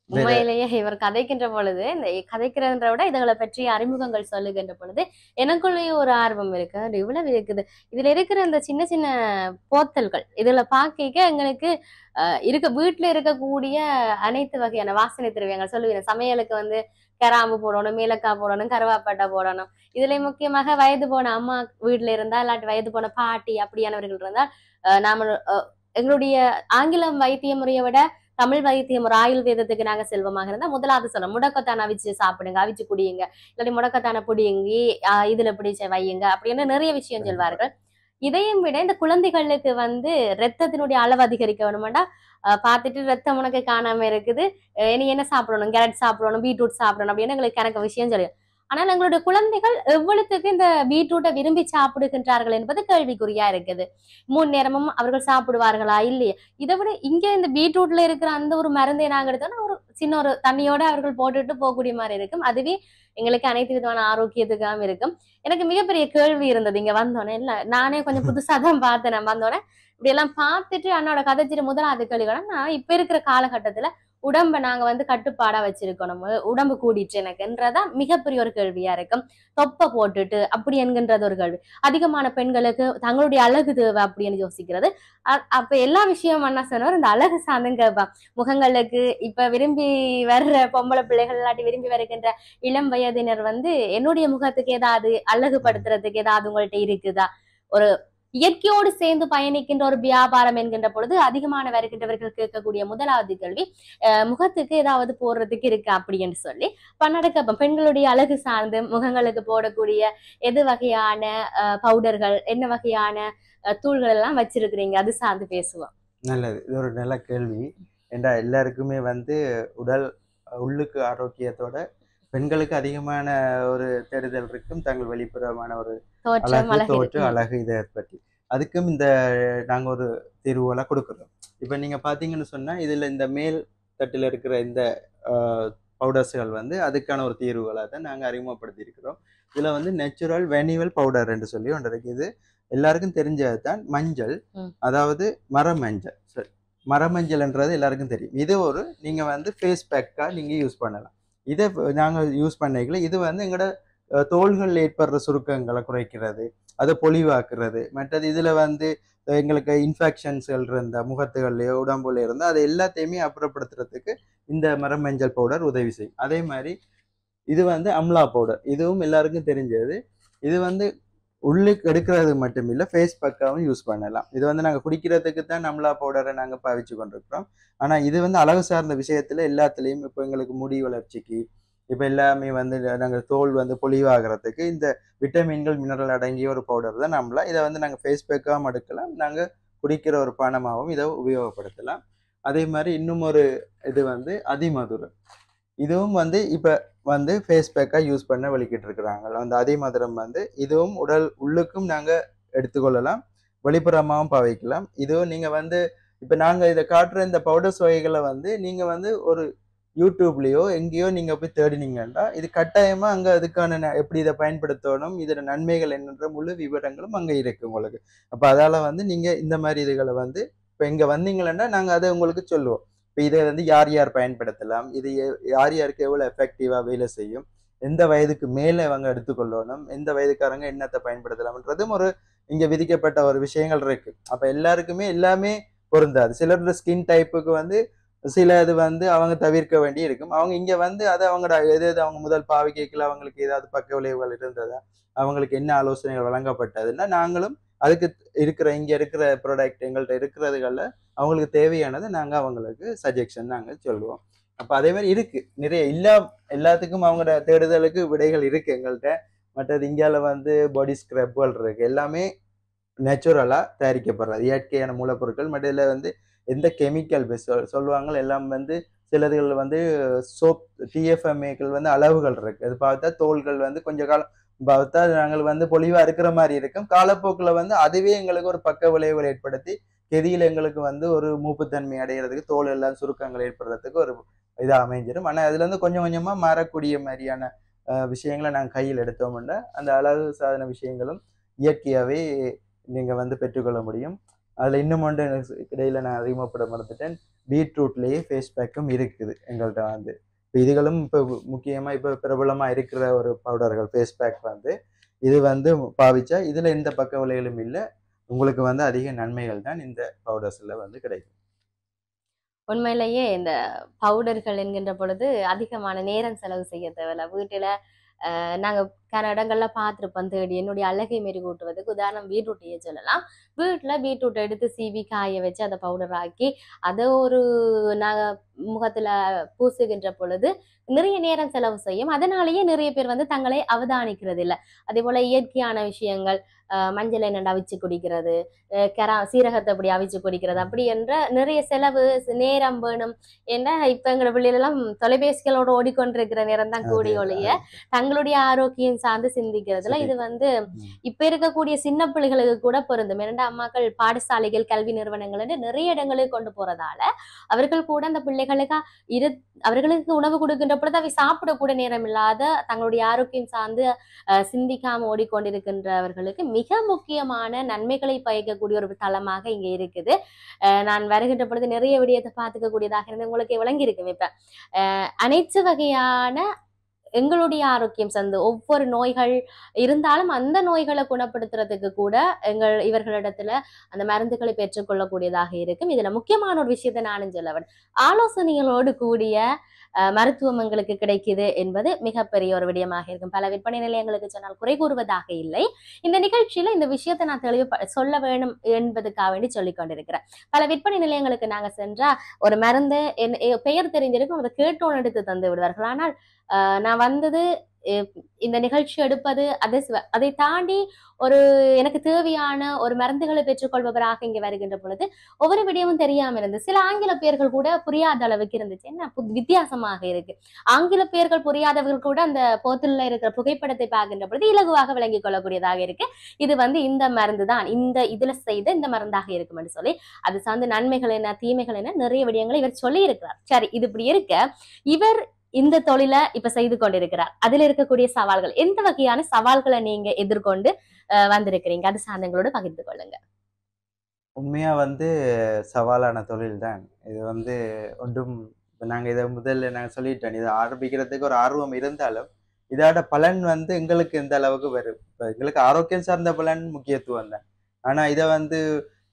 உண்மையிலேயே இவர் கதைக்கின்ற பொழுது இந்த கதைக்கிறத விட இதுகளை பற்றிய அறிமுகங்கள் சொல்லுகின்ற பொழுது எனக்குள்ளேயே ஒரு ஆர்வம் இருக்கு. அது இவ்வளவு இருக்குது. இதுல இருக்கிற இந்த சின்ன சின்ன போத்தல்கள் இதுல பாக்க எங்களுக்கு இருக்க வீட்டுல இருக்கக்கூடிய அனைத்து வகையான வாசனை திரவியங்கள் சொல்லுவீங்க. சமையலுக்கு வந்து கிராம்பு போடணும், ஏலக்காய் போடணும், கருவாப்பட்டை போடணும். இதுல முக்கியமாக வயது போன அம்மா வீட்டுல இருந்தா இல்லாட்டி வயது போன பாட்டி அப்படியானவர்கள் இருந்தால் நாம எங்களுடைய ஆங்கிலம் வைத்திய முறையை விட தமிழ் வைத்தியம் ஒரு ஆயுர்வேதத்துக்கு நாங்க செல்வமாக இருந்தா முதலாவது சொல்லணும் முடக்கத்தான அவிச்சு சாப்பிடுங்க, அவிச்சு குடியுங்க, இல்லாட்டி முடக்கத்தான பிடிங்கி இதுல பிடிச்ச வையுங்க அப்படின்னு நிறைய விஷயம் சொல்வார்கள். இதையும் விட இந்த குழந்தைகளுக்கு வந்து ரத்தத்தினுடைய அளவு அதிகரிக்க வேணுமாண்டா பார்த்துட்டு ரத்தம் உனக்கு காணாம இருக்குது, நீ என்ன சாப்பிடணும், கேரட் சாப்பிடணும், பீட்ரூட் சாப்பிடணும் அப்படின்னு எங்களுக்கு எனக்கு விஷயம் சொல்லி. ஆனால் எங்களுடைய குழந்தைகள் எவ்வளவுக்கு இந்த பீட்ரூட்டை விரும்பி சாப்பிடுகின்றார்கள் என்பது கேள்விக்குறியா இருக்குது. 3 நேரமும் அவர்கள் சாப்பிடுவார்களா இல்லையா? இதை விட இங்க இந்த பீட்ரூட்ல இருக்கிற அந்த ஒரு மருந்தை நாங்க எடுத்தோம்னா ஒரு சின்ன ஒரு தண்ணியோட அவர்கள் போட்டுட்டு போகக்கூடிய மாதிரி இருக்கும். அதுவே எங்களுக்கு அனைத்து விதமான ஆரோக்கியத்துக்காகவும் இருக்கும். எனக்கு மிகப்பெரிய கேள்வி இருந்தது இங்க வந்தோடனே. இல்ல நானே கொஞ்சம் புதுசா தான் பார்த்தேன். நான் வந்தோடனே இப்படி எல்லாம் பார்த்துட்டு அண்ணோட கதைச்சிட்டு முதலாவது கேள்விகள் நான் இப்ப இருக்கிற காலகட்டத்துல உடம்ப நாங்க வந்து கட்டுப்பாடா வச்சிருக்கணும், உடம்பு கூடிட்டு எனக்குன்றதான் மிகப்பெரிய ஒரு கேள்வியா இருக்கும். தொப்பை போட்டுட்டு அப்படி என்கின்றது ஒரு கேள்வி. அதிகமான பெண்களுக்கு தங்களுடைய அழகு தேவை அப்படின்னு யோசிக்கிறது. அப்ப எல்லா விஷயம் என்ன சொன்னார், இந்த அழகு சார்ந்துங்க முகங்களுக்கு இப்ப விரும்பி வர்ற பொம்பளை பிள்ளைகள் இல்லாட்டி விரும்பி வருகின்ற இளம் வயதினர் வந்து என்னுடைய முகத்துக்கு ஏதாவது அழகுபடுத்துறதுக்கு ஏதாவது உங்கள்ட்ட இருக்குதா? ஒரு இயற்கையோடு சேர்ந்து பயணிக்கின்ற ஒரு வியாபாரம் என்கின்ற பொழுது அதிகமான வருகின்றவர்கள் கேட்கக்கூடிய முதலாவது கேள்வி முகத்துக்கு ஏதாவது போடுறதுக்கு இருக்கு அப்படின்னு சொல்லி பன்னடக்க பெண்களுடைய அழகு சார்ந்து முகங்களுக்கு போடக்கூடிய எது வகையான பவுடர்கள், என்ன வகையான தூள்கள் எல்லாம் வச்சிருக்கிறீங்க, அது சார்ந்து பேசுவோம். நல்லது. இது ஒரு நல்ல கேள்வி. ஏண்டா எல்லாருக்குமே வந்து உடல் உள்ளுக்கு ஆரோக்கியத்தோட பெண்களுக்கு அதிகமான ஒரு தேடுதல் இருக்கும். தங்கள் வெளிப்புறமான ஒரு தோற்று அழகு இதை பற்றி அதுக்கும் இந்த நாங்க ஒரு தீர்வுகளை கொடுக்குறோம். இப்ப நீங்க பாத்தீங்கன்னு சொன்னா இதுல இந்த மேல் தட்டுல இருக்கிற இந்த பவுடர்ஸ்கள் வந்து அதுக்கான ஒரு தீர்வுகளை தான் நாங்க அறிமுகப்படுத்தி இருக்கிறோம். இதுல வந்து நேச்சுரல் வெனிவல் பவுடர் என்று சொல்லி ஒன்று இருக்கு. இது எல்லாருக்கும் தெரிஞ்சது தான். மஞ்சள், அதாவது மரமஞ்சள். சரி, மரமஞ்சள்ன்றது எல்லாருக்கும் தெரியும். இது ஒரு நீங்க வந்து ஃபேஸ் பேக்கா நீங்க யூஸ் பண்ணலாம். இதை நாங்கள் யூஸ் பண்ணிக்கல. இது வந்து எங்களோட தோள்கள் ஏற்படுற சுருக்கங்களை குறைக்கிறது, அதை பொலிவாக்குறது. மற்றது இதுல வந்து எங்களுக்கு இன்ஃபெக்ஷன்ஸ்கள் இருந்த முகத்துகள்லையோ உடம்புல இருந்தால் அதை எல்லாத்தையுமே அப்புறப்படுத்துறதுக்கு இந்த மரமஞ்சள் பவுடர் உதவி செய்யும். அதே மாதிரி இது வந்து அம்லா பவுடர், இதுவும் எல்லாருக்கும் தெரிஞ்சது. இது வந்து உள்ளுக்கு எடுக்கிறது மட்டும் இல்லை, ஃபேஸ் பேக்காகவும் யூஸ் பண்ணலாம். இது வந்து நாங்கள் குடிக்கிறதுக்கு தான் அம்லா பவுடரை நாங்கள் பாவிச்சு கொண்டிருக்கிறோம். ஆனால் இது வந்து அழகு சார்ந்த விஷயத்துல எல்லாத்துலேயும் இப்போ எங்களுக்கு முடி வளர்ச்சிக்கு இப்போ எல்லாமே வந்து நாங்கள் தோல் வந்து பொலிவாகிறதுக்கு இந்த விட்டமின்கள் மினரல் அடங்கிய ஒரு பவுடர் தான் நம்மளா. இதை வந்து நாங்கள் ஃபேஸ் பேக்காகவும் எடுக்கலாம், நாங்கள் குடிக்கிற ஒரு பானமாகவும் இதை உபயோகப்படுத்தலாம். அதே மாதிரி இன்னும் ஒரு இது வந்து அதிமதுரம். இதுவும் வந்து இப்போ வந்து ஃபேஸ் பேக்காக யூஸ் பண்ண வலிக்கிட்டு இருக்கிறாங்க. அந்த அதிமதுரம் வந்து இதுவும் உடல் உள்ளுக்கும் நாங்கள் எடுத்துக்கொள்ளலாம், வெளிப்புறமாகவும் பாவிக்கலாம். இதுவும் நீங்கள் வந்து இப்போ நாங்கள் இதை காட்டுற இந்த பவுடர்ஸ் வகைகளை வந்து நீங்கள் வந்து ஒரு யூடியூப்லேயோ எங்கேயோ நீங்கள் போய் தேடினீங்கன்னா இது கட்டாயமாக அங்கே அதுக்கான எப்படி இதை பயன்படுத்தணும், இதோட நன்மைகள் என்னன்ற முழு விவரங்களும் அங்கே இருக்குது உங்களுக்கு. அப்போ அதால் வந்து நீங்கள் இந்த மாதிரி இதுகளை வந்து இப்போ இங்கே வந்தீங்களன்னா நாங்கள் அதை உங்களுக்கு சொல்லுவோம். இப்போ இதை வந்து யார் யார் பயன்படுத்தலாம், இது யார் யாருக்கு எவ்வளோ எஃபெக்டிவாக வேலை செய்யும், எந்த வயதுக்கு மேலே அவங்க எடுத்துக்கொள்ளணும், எந்த வயதுக்காரங்க என்னத்தை பயன்படுத்தலாம்ன்றதும் ஒரு இங்கே விதிக்கப்பட்ட ஒரு விஷயங்கள் இருக்குது. அப்போ எல்லாருக்குமே எல்லாமே பொருந்தாது. சிலரோட ஸ்கின் டைப்புக்கு வந்து சில இது வந்து அவங்க தவிர்க்க வேண்டி இருக்கும். அவங்க இங்கே வந்து அதை அவங்களோட எது எது அவங்க முதல் பாவிக்கைக்குள்ள அவங்களுக்கு ஏதாவது பக்க விளைவுகள் இருந்ததா, அவங்களுக்கு என்ன ஆலோசனைகள் வழங்கப்பட்டதுன்னா நாங்களும் அதுக்கு இருக்கிற இங்க இருக்கிற ப்ராடக்ட் எங்கள்கிட்ட இருக்கிறதுகளில் அவங்களுக்கு தேவையானதை நாங்க அவங்களுக்கு சஜெக்ஷன் நாங்க சொல்லுவோம். அப்ப அதே மாதிரி இருக்கு நிறைய எல்லாத்துக்கும் அவங்களோட தேடுதலுக்கு விடைகள் இருக்கு எங்கள்கிட்ட. மற்றது இந்தியால வந்து பாடி ஸ்க்ரப்கள் இருக்கு, எல்லாமே நேச்சுரலா தயாரிக்கப்படுறது இயற்கையான மூலப்பொருட்கள். மற்ற இதுல வந்து எந்த கெமிக்கல் சொல்லுவாங்க எல்லாம் வந்து சிலதுகள் வந்து சோப் டிஎஃப்எம்ஏக்கள் வந்து அளவுகள் இருக்கு. அது பார்த்தா தோள்கள் வந்து கொஞ்ச காலம் பார்த்தா நாங்கள் வந்து பொலிவா இருக்கிற மாதிரி இருக்கும். காலப்போக்கில் வந்து அதுவே எங்களுக்கு ஒரு பக்க விளைவுகள் ஏற்படுத்தி கெதியில் எங்களுக்கு வந்து ஒரு மூப்புத்தன்மை அடைகிறதுக்கு தோல் எல்லாம் சுருக்கங்கள் ஏற்படுறதுக்கு ஒரு இதாக அமைஞ்சிடும். ஆனால் அதுல இருந்து கொஞ்சம் கொஞ்சமா மாறக்கூடிய மாதிரியான விஷயங்களை நாங்கள் கையில் எடுத்தோம்னா அந்த அழகு சாதன விஷயங்களும் இயற்கையாகவே நீங்கள் வந்து பெற்றுக்கொள்ள முடியும். அதில் இன்னும் ஒன்று இடையில நான் அறிமுகப்பட மறந்துட்டேன், பீட்ரூட்லேயே ஃபேஸ் பேக்கும் இருக்குது எங்கள்கிட்ட வந்து. இப்போ இதுகளும் இப்போ முக்கியமாக இப்போ பிரபலமாக இருக்கிற ஒரு பவுடர்கள் ஃபேஸ் பேக் வந்து இது வந்து பாவிச்சா இதில் எந்த பக்க விளைவுகளும் இல்லை, உங்களுக்கு வந்து அதிக நன்மைகள் தான் இந்த பவுடர்ஸில் வந்து கிடைக்கும். உண்மையிலேயே இந்த பவுடர்கள் என்கின்ற பொழுது அதிகமான நேரம் செலவு செய்ய தேவையில்ல. வீட்டுல நாங்க பல இடங்கள்ல பார்த்துருப்போம் தேடி என்னுடைய அழகை மெருகூட்டுவதுக்கு. உதாரணம் பீட்ரூட்டையே சொல்லலாம். வீட்டுல பீட்ரூட் எடுத்து சீவி காய வச்சு அதை பவுடர் ஆக்கி அதை நாங்க முகத்துல பூசுகின்ற பொழுது நிறைய நேரம் செலவு செய்யும். அதனாலேயே நிறைய பேர் வந்து தங்களை அவதானிக்கிறது இல்லை. அதே போல இயற்கையான விஷயங்கள், மஞ்சள் என்னென்ன அவிச்சு குடிக்கிறது, சீரகத்தை அப்படி அவிச்சு குடிக்கிறது, அப்படி என்ற நிறைய செலவு நேரம் வேணும். ஏன்னா இப்ப எங்களோட பிள்ளைகள் தொலைபேசிகளோட ஓடிக்கொண்டிருக்கிற நேரம் தான் கூடி ஒழிய தங்களுடைய ஆரோக்கியம் சார்ந்து சிந்திக்கிறதுல இது வந்து இப்ப இருக்கக்கூடிய சின்ன பிள்ளைகளுக்கு கூட பொருந்தும். இரண்டு அம்மாக்கள் பாடசாலைகள் கல்வி நிறுவனங்கள் நிறைய இடங்களுக்கு கொண்டு போறதால அவர்கள் கூட அந்த பிள்ளைகளுக்கு அவர்களுக்கு உணவு கொடுக்கின்ற பொழுது அவை சாப்பிடக்கூட நேரம் இல்லாத தங்களுடைய ஆரோக்கியம் சார்ந்து சிந்திக்காம ஓடிக்கொண்டிருக்கின்றவர்களுக்கு மிக முக்கியமான நன்மைகளை பயக்கக்கூடிய ஒரு தளமாக இங்க இருக்குது. நான் வருகின்ற பொழுது நிறைய விடயத்தை பார்த்துக்க கூடியதாக இருந்து உங்களுக்கு விளங்கி இருக்கும். இப்ப அனைத்து வகையான எங்களுடைய ஆரோக்கியம் சார்ந்து ஒவ்வொரு நோய்கள் இருந்தாலும் அந்த நோய்களை குணப்படுத்துறதுக்கு கூட இவர்களிடத்துல அந்த மருந்துகளை பெற்றுக்கொள்ளக்கூடியதாக இருக்கும். இதுல முக்கியமான ஒரு விஷயத்தை நானும் சொல்லவன், ஆலோசனைகளோடு கூடிய மருத்துவம் எங்களுக்கு கிடைக்குது என்பது மிகப்பெரிய ஒரு விடயமாக இருக்கும். பல விற்பனை நிலையங்களுக்கு சொன்னால் குறை கூறுவதாக இல்லை. இந்த நிகழ்ச்சியில இந்த விஷயத்தை நான் தெளிவு சொல்ல வேணும் என்பதுக்காக வேண்டி சொல்லிக் கொண்டிருக்கிறேன். பல விற்பனை நிலையங்களுக்கு நாங்க சென்றா ஒரு மருந்து பெயர் தெரிஞ்சிருக்கும், அதை கேட்டோன்னு எடுத்து தந்து விடுவார்கள். ஆனால் நான் வந்தது இந்த நிகழ்ச்சி எடுப்பது அதை தாண்டி ஒரு எனக்கு தேவையான ஒரு மருந்துகளை பெற்றுக்கொள்பவராக இங்க வருகின்ற பொழுது ஒவ்வொரு விடயமும் தெரியாம இருந்து சில ஆங்கில பெயர்கள் கூட புரியாத அளவுக்கு இருந்துச்சு. என்ன வித்தியாசமாக இருக்கு. ஆங்கில பெயர்கள் புரியாதவர்கள் கூட அந்த போத்தல்ல இருக்கிற புகைப்படத்தை பார்க்கின்ற பொழுது இலகுவாக விளங்கிக் கொள்ளக்கூடியதாக இருக்கு. இது வந்து இந்த மருந்து தான், இதுல செய்த இந்த மருந்தாக இருக்கும் என்று சொல்லி அது சார்ந்த நன்மைகள் என்ன தீமைகள் என்ன நிறைய விடயங்களை இவர் சொல்லி இருக்கிறார். சரி, இது இப்படி இருக்க இவர் இந்த தொழிலை இப்ப செய்து கொண்டிருக்கிறார். அதுல இருக்கக்கூடிய சவால்கள், எந்த வகையான சவால்களை நீங்க எதிர்கொண்டு வந்திருக்கிறீங்க, அது சார்ந்தங்களோட பகிர்ந்து கொள்ளுங்க. உண்மையா வந்து சவாலான தொழில் தான் இது. வந்து ஒன்றும் நாங்க இதை முதல்ல நாங்க சொல்லிட்டோம், இதை ஆரம்பிக்கிறதுக்கு ஒரு ஆர்வம் இருந்தாலும் இதோட பலன் வந்து எங்களுக்கு எந்த அளவுக்கு வரும். இப்போ எங்களுக்கு ஆரோக்கியம் சார்ந்த பலன் முக்கியத்துவம் தான். ஆனா இதை வந்து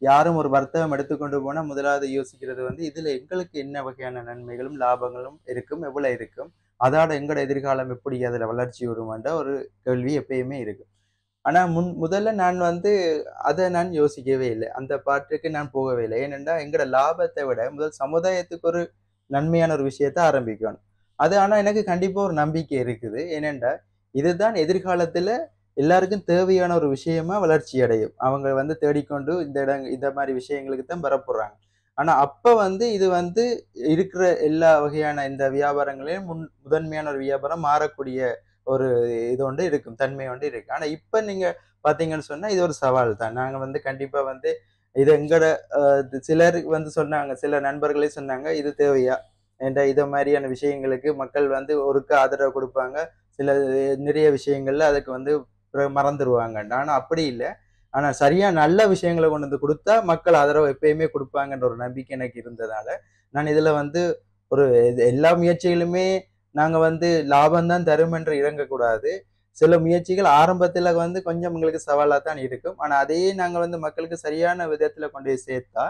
யாரும் ஒரு வர்த்தகம் எடுத்துக்கொண்டு போனா முதலாவது யோசிக்கிறது வந்து இதுல எங்களுக்கு என்ன வகையான நன்மைகளும் லாபங்களும் இருக்கும், எவ்வளவு இருக்கும், அதோட எங்களோட எதிர்காலம் எப்படி அதுல வளர்ச்சி வருமான்ற ஒரு கேள்வி எப்பயுமே இருக்கு. ஆனா முதல்ல நான் வந்து அதை நான் யோசிக்கவே இல்லை, அந்த பாட்டுக்கு நான் போகவே இல்லை. ஏனென்றா எங்களோட லாபத்தை விட முதல் சமுதாயத்துக்கு ஒரு நன்மையான ஒரு விஷயத்த ஆரம்பிக்கணும். அது ஆனா எனக்கு கண்டிப்பா ஒரு நம்பிக்கை இருக்குது. ஏனென்றா இதுதான் எதிர்காலத்துல எல்லாருக்கும் தேவையான ஒரு விஷயமா வளர்ச்சி அடையும். அவங்க வந்து தேடிக்கொண்டு இந்த மாதிரி விஷயங்களுக்கு தான் பெறப்படுறாங்க. ஆனா அப்ப வந்து இது வந்து இருக்கிற எல்லா வகையான இந்த வியாபாரங்களையும் முதன்மையான ஒரு வியாபாரம் மாறக்கூடிய ஒரு இது ஒன்று இருக்கும், தன்மை ஒன்று இருக்கு. ஆனா இப்ப நீங்க பாத்தீங்கன்னு சொன்னா இது ஒரு சவால் தான். நாங்க வந்து கண்டிப்பா வந்து இது எங்கட சிலர் வந்து சொன்னாங்க, சில நண்பர்களே சொன்னாங்க இது தேவையா என்ற இதை மாதிரியான விஷயங்களுக்கு மக்கள் வந்து ஒருக்கு ஆதரவு கொடுப்பாங்க, சில நிறைய விஷயங்கள்ல அதுக்கு வந்து மறந்துடுவாங்க. ஆனா அப்படி இல்லை. ஆனா சரியா நல்ல விஷயங்களை கொண்டு வந்து கொடுத்தா மக்கள் ஆதரவு எப்பயுமே கொடுப்பாங்கன்ற ஒரு நம்பிக்கை எனக்கு இருந்ததால நான் இதுல வந்து ஒரு எல்லா முயற்சிகளுமே நாங்க வந்து லாபம் தான் தரும் என்று இறங்கக்கூடாது. சில முயற்சிகள் ஆரம்பத்துல வந்து கொஞ்சம் எங்களுக்கு சவாலா தான் இருக்கும். ஆனா அதையே நாங்க வந்து மக்களுக்கு சரியான விதத்துல கொண்டு போய் சேர்த்தா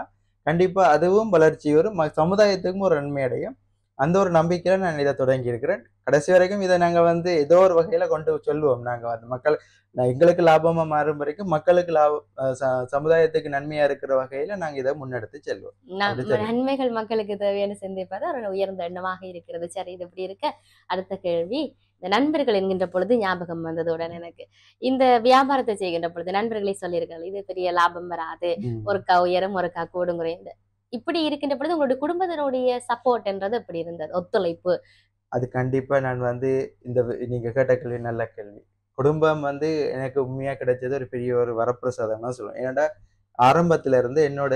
கண்டிப்பா அதுவும் வளர்ச்சி வரும், சமுதாயத்துக்கும் ஒரு நன்மை அடையும். அந்த ஒரு நம்பிக்கையில நான் இதை தொடங்கி இருக்கிறேன். கடைசி வரைக்கும் இதை நாங்க வந்து ஏதோ ஒரு வகையில கொண்டு சொல்லுவோம். நாங்க வந்து மக்கள் எங்களுக்கு லாபமா மாறும் வரைக்கும் மக்களுக்கு சமுதாயத்துக்கு நன்மையா இருக்கிற வகையில நாங்க இதை முன்னெடுத்து செல்வோம். அப்படி தெரியும். நன்மைகள் மக்களுக்கு தேவையான சிந்திப்பது ஒரு உயர்ந்த எண்ணமாக இருக்கிறது. சரி, இது இப்படி இருக்க அடுத்த கேள்வி, இந்த நண்பர்கள் என்கின்ற பொழுது ஞாபகம் வந்ததுடன் எனக்கு இந்த வியாபாரத்தை செய்கின்ற பொழுது நண்பர்களே சொல்லியிருக்காங்க, இது பெரிய லாபம் வராது, ஒருக்கா உயரம் ஒருக்கா கூடும் குறைந்து இப்படி இருக்கின்ற பொழுது உங்களுடைய குடும்பத்தினுடைய சப்போர்ட்ன்றது எப்படி இருந்தது, ஒத்துழைப்பு? அது கண்டிப்பா நான் வந்து இந்த நீங்க கேட்ட கேள்வி நல்ல கேள்வி. குடும்பம் வந்து எனக்கு உண்மையா கிடைச்சது ஒரு பெரிய ஒரு வரப்பிரசாதம் தான் சொல்லுவேன். ஏன்னா ஆரம்பத்துல இருந்து என்னோட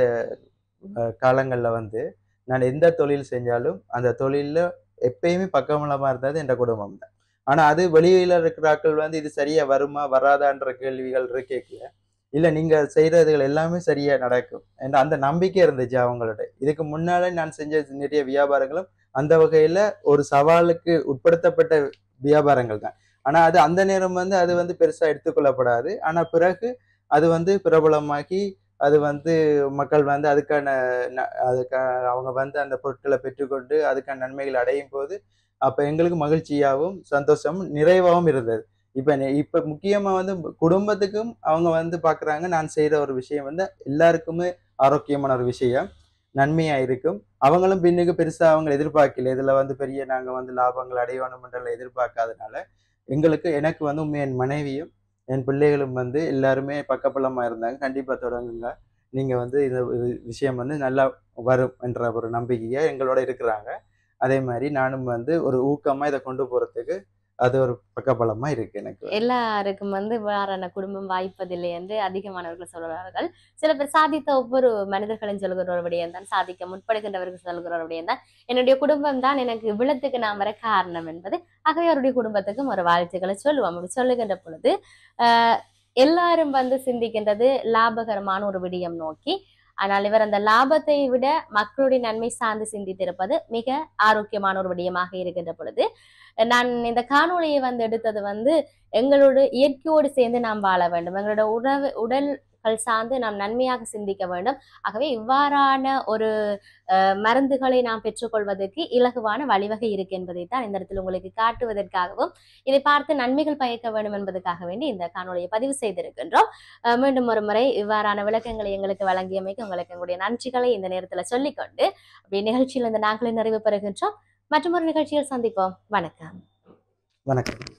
காலங்கள்ல வந்து நான் எந்த தொழில் செஞ்சாலும் அந்த தொழில்ல எப்பயுமே பக்கபலமா இருந்தது என் குடும்பம் தான். ஆனா அது வெளியில இருக்கிற ஆட்கள் வந்து இது சரியா வருமா வராதான்ற கேள்விகள் கேட்கல. இல்ல நீங்க செய்யறதுகள் எல்லாமே சரியா நடக்கும் என்ற அந்த நம்பிக்கை இருந்துச்சு அவங்களோட. இதுக்கு முன்னால நான் செஞ்ச நிறைய வியாபாரங்களும் அந்த வகையில ஒரு சவாலுக்கு உட்படுத்தப்பட்ட வியாபாரங்கள் தான். ஆனா அது அந்த நேரம் வந்து அது வந்து பெருசா எடுத்துக்கொள்ளப்படாது. ஆனா பிறகு அது வந்து பிரபலமாக்கி அது வந்து மக்கள் வந்து அவங்க வந்து அந்த பொருட்களை பெற்றுக்கொண்டு அதுக்கான நன்மைகள் அடையும் போது அப்ப எங்களுக்கு மகிழ்ச்சியாகவும் சந்தோஷமும் நிறைவாகவும் இருந்தது. இப்ப முக்கியமா வந்து குடும்பத்துக்கும் அவங்க வந்து பாக்குறாங்க நான் செய்யற ஒரு விஷயம் வந்து எல்லாருக்குமே ஆரோக்கியமான ஒரு விஷயம், நன்மையா இருக்கும். அவங்களும் பின்னுக்கு பெருசா அவங்க எதிர்பார்க்கல. இதுல வந்து பெரிய நாங்க வந்து லாபங்கள் அடையணும்ன்றத எதிர்பார்க்காதனால எனக்கு வந்து உண்மையா என் மனைவியும் என் பிள்ளைகளும் வந்து எல்லாருமே பக்கபலமா இருந்தாங்க. கண்டிப்பா தொடங்குங்க. நீங்க வந்து இந்த விஷயம் வந்து நல்லா வரும் என்ற ஒரு நம்பிக்கையா எங்களோட இருக்கிறாங்க. அதே மாதிரி நானும் வந்து ஒரு ஊக்கமா இதை கொண்டு போறதுக்கு அது ஒரு பக்கபலமா இருக்கு எனக்கு. எல்லாருக்கும் வந்து வேறான குடும்பம் வாய்ப்பதில்லை என்று அதிகமானவர்கள் சொல்கிறார்கள். சில பேர் சாதித்த ஒவ்வொரு மனிதர்களும் சொல்கிற ஒரு விடயம் தான், சாதிக்க முற்படுகின்றவர்கள் சொல்கிற ஒரு விடயம் தான், என்னுடைய குடும்பம் தான் எனக்கு இவ்வளத்துக்கு நான் வர காரணம் என்பது. ஆகவே அவருடைய குடும்பத்துக்கும் ஒரு வாழ்த்துக்களை சொல்லுவோம். அப்படி சொல்லுகின்ற பொழுது எல்லாரும் வந்து சிந்திக்கின்றது லாபகரமான ஒரு விடயம் நோக்கி. ஆனால் இவர் அந்த லாபத்தை விட மக்களுடைய நன்மை சார்ந்து சிந்தித்திருப்பது மிக ஆரோக்கியமான ஒரு விடயமாக இருக்கின்ற பொழுது, நான் இந்த காணொளியை வந்து எடுத்தது வந்து எங்களோட இயற்கையோடு சேர்ந்து நாம் வாழ வேண்டும், எங்களோட உடல்கள் சார்ந்து நாம் நன்மையாக சிந்திக்க வேண்டும். ஆகவே இவ்வாறான ஒரு மருந்துகளை நாம் பெற்றுக்கொள்வதற்கு இலகுவான வழிவகை இருக்கு என்பதை தான் இந்த இடத்தில் உங்களுக்கு காட்டுவதற்காகவும் இதை பார்த்து நன்மைகள் பயக்க வேண்டும் என்பதற்காக வேண்டி இந்த காணொலியை பதிவு செய்திருக்கின்றோம். மீண்டும் ஒரு முறை இவ்வாறான விளக்கங்களை எங்களுக்கு வழங்கியமைக்கு உங்களுக்கு எங்களுடைய நன்றிகளை இந்த நேரத்தில் சொல்லிக்கொண்டு அப்படி நிகழ்ச்சியில் இந்த நாங்களே நிறைவு பெறுகின்றோம். மற்றும் ஒரு நிகழ்ச்சியில் சந்திப்போம். வணக்கம். வணக்கம்.